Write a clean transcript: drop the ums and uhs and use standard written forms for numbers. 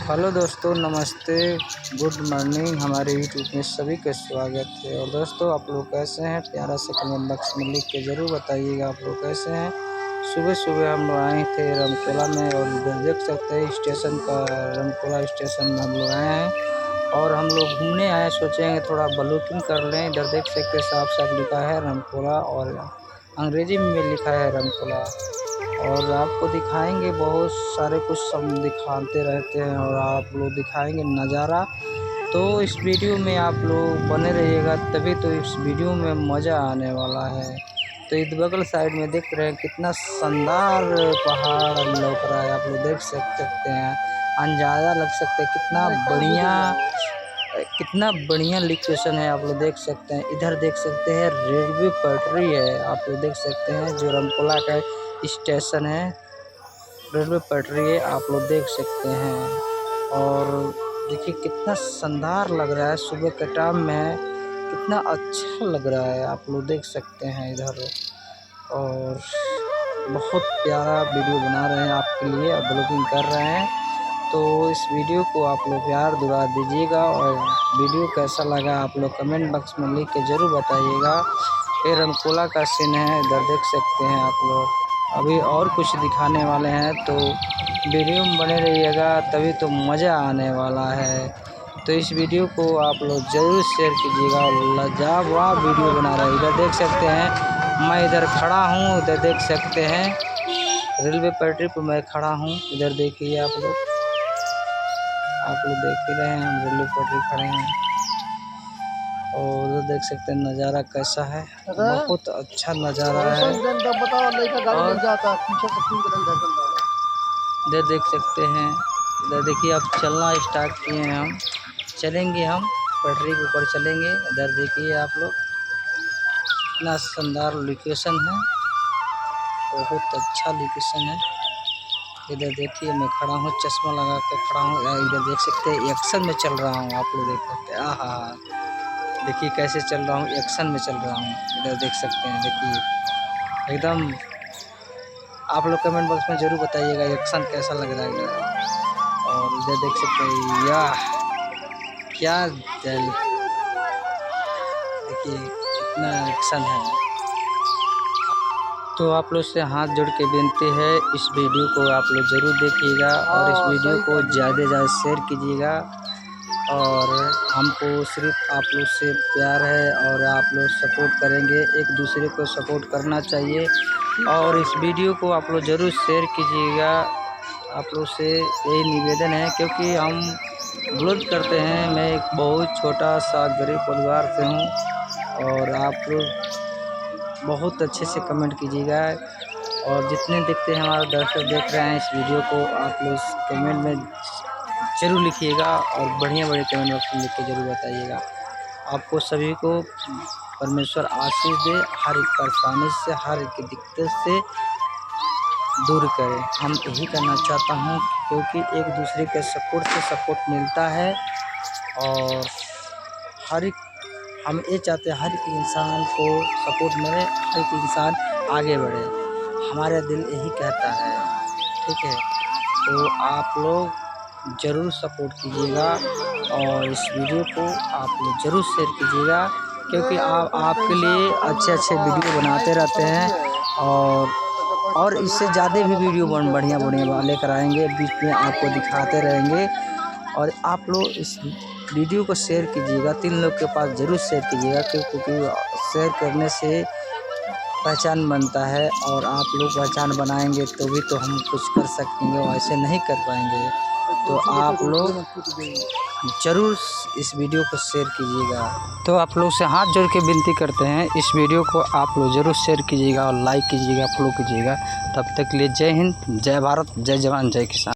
Hello दोस्तों, नमस्ते, good morning. हमारे यूट्यूब में सभी का स्वागत है। और दोस्तों, आप लोग कैसे हैं? प्यारा से कमेंट बॉक्स में लिख के ज़रूर बताइएगा आप लोग कैसे हैं। सुबह सुबह हम लोग आए थे रमकोला में, और इधर देख सकते हैं स्टेशन का, रमकोला स्टेशन में हम लोग आए हैं और हम लोग घूमने आए। सोचेंगे थोड़ा ब्लॉगिंग कर लें। इधर देख सकते हैं साफ साफ लिखा है रमकोला, और अंग्रेजी में लिखा है रमकोला। और आपको दिखाएंगे बहुत सारे कुछ हम दिखाते रहते हैं, और आप लोग दिखाएंगे नज़ारा। तो इस वीडियो में आप लोग बने रहिएगा, तभी तो इस वीडियो में मज़ा आने वाला है। तो इधर बगल साइड में देख रहे हैं कितना शानदार पहाड़ लग रहा है। आप लोग देख सकते हैं, अंदाज़ा लग सकते हैं कितना बढ़िया लोकेशन है। आप लोग देख सकते हैं, इधर देख सकते हैं रेलवे पटरी है। आप लोग देख सकते हैं जो रमकोला का स्टेशन है, रेलवे पटरी है, आप लोग देख सकते हैं। और देखिए कितना शानदार लग रहा है, सुबह के टाइम में कितना अच्छा लग रहा है। आप लोग देख सकते हैं इधर, और बहुत प्यारा वीडियो बना रहे हैं आपके लिए, ब्लॉगिंग कर रहे हैं। तो इस वीडियो को आप लोग प्यार दुआ दीजिएगा, और वीडियो कैसा लगा आप लोग कमेंट बॉक्स में लिख के ज़रूर बताइएगा। ये रमकोला का सीन है, इधर देख सकते हैं आप लोग। अभी और कुछ दिखाने वाले हैं, तो वीडियो में बने रहिएगा, तभी तो मज़ा आने वाला है। तो इस वीडियो को आप लोग ज़रूर शेयर कीजिएगा। लाजवाब वीडियो बना रहा है। इधर देख सकते हैं मैं इधर खड़ा हूँ, इधर देख सकते हैं रेलवे पटरी पर मैं खड़ा हूँ। इधर देखिए आप लोग देख ही रहे हैं, हम रेलवे पटरी खड़े हैं। और उधर देख सकते हैं नज़ारा कैसा है, बहुत अच्छा नज़ारा है। और इधर देख सकते हैं, इधर देखिए अब चलना स्टार्ट किए हैं, हम चलेंगे, हम पटरी के ऊपर चलेंगे। इधर देखिए आप लोग कितना शानदार लोकेशन है, बहुत अच्छा लोकेशन है। इधर देखिए मैं खड़ा हूँ, चश्मा लगा के खड़ा हूँ। इधर देख सकते हैं एक्शन में चल रहा हूँ। आप लोग देख सकते हैं, आहा देखिए कैसे चल रहा हूँ, एक्शन में चल रहा हूँ। इधर देख सकते हैं, देखिए एकदम। आप लोग कमेंट बॉक्स में ज़रूर बताइएगा एक्शन कैसा लग रहा है। और इधर देख सकते हैं, याह क्या देखिए कितना एक्शन है। तो आप लोग से हाथ जोड़ के विनती है, इस वीडियो को आप लोग ज़रूर देखिएगा, और इस वीडियो को ज़्यादा से ज़्यादा शेयर कीजिएगा। और हमको सिर्फ आप लोग से प्यार है, और आप लोग सपोर्ट करेंगे, एक दूसरे को सपोर्ट करना चाहिए। और इस वीडियो को आप लोग ज़रूर शेयर कीजिएगा। आप लोग से यही निवेदन है, क्योंकि हम ब्लॉग करते हैं। मैं एक बहुत छोटा सा गरीब परिवार से हूँ, और आप लोग बहुत अच्छे से कमेंट कीजिएगा। और जितने देखते हैं हमारे दर्शक देख रहे हैं इस वीडियो को, आप लोग कमेंट में ज़रूर लिखिएगा, और बढ़िया कमेंट बॉक्स में लिख के ज़रूर बताइएगा। आपको सभी को परमेश्वर आशीष दे, हर एक परेशानी से, हर एक दिक्कत से दूर करे। हम यही करना चाहता हूँ, क्योंकि एक दूसरे के सपोर्ट से सपोर्ट मिलता है। और हर एक हम ये चाहते हैं हर एक इंसान को सपोर्ट मिले, हर एक इंसान आगे बढ़े, हमारा दिल यही कहता है। ठीक है, तो आप लोग ज़रूर सपोर्ट कीजिएगा, और इस वीडियो को आप लोग ज़रूर शेयर कीजिएगा, क्योंकि आपके लिए अच्छे अच्छे वीडियो बनाते रहते हैं। और इससे ज़्यादा भी वीडियो बढ़िया लेकर आएंगे, बीच में आपको दिखाते रहेंगे। और आप लोग इस वीडियो को शेयर कीजिएगा, 3 लोग के पास ज़रूर शेयर कीजिएगा, क्योंकि शेयर करने से पहचान बनता है। और आप लोग पहचान बनाएंगे तो भी तो हम कुछ कर सकेंगे, और ऐसे नहीं कर पाएंगे। तो आप लोग ज़रूर इस वीडियो को शेयर कीजिएगा। तो आप लोग से हाथ जोड़ के विनती करते हैं, इस वीडियो को आप लोग ज़रूर शेयर कीजिएगा, और लाइक कीजिएगा, फॉलो कीजिएगा। तब तक के लिए जय हिंद, जय भारत, जय जवान, जय किसान।